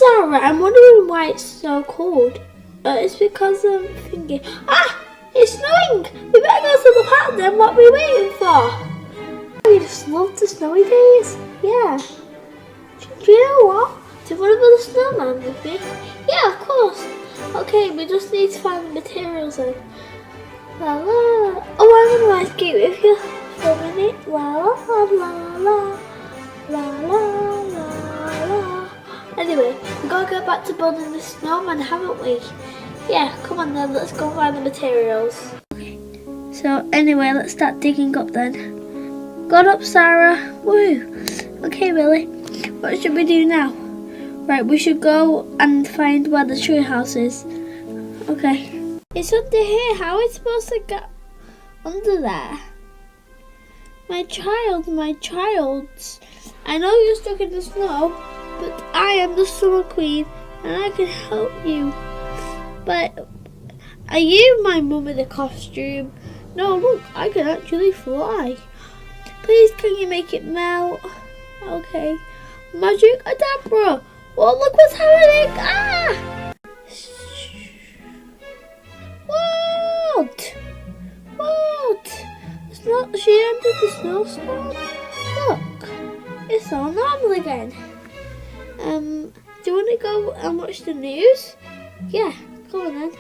Sarah, I'm wondering why it's so cold. It's because I'm thinking, it's snowing! We better go to the park then, what are we waiting for? We just love the snowy days. Yeah. Do you know what? Do you want to build a snowman with me? Yeah, of course. Okay, we just need to find the materials then. La la. Oh, I'm going to ice skate with you for a minute. La la la la la la la la. Anyway, we gotta get back to building the snowman, haven't we? Yeah, come on then, let's go find the materials. Okay. So anyway, let's start digging up then. Got up, Sarah. Woo. Okay, Willie. What should we do now? Right, we should go and find where the tree house is. Okay. It's under here. How are we supposed to get under there? My child, my child. I know you're stuck in the snow, but I am the summer queen and I can help you. But are you my mum in a costume? No, look, I can actually fly. Please, can you make it melt? Okay. Magic Adabra! Well, look what's happening! What? What? It's not she entered the snowstorm? Look, it's all normal again. Do you want to go and watch the news? Yeah, come on then.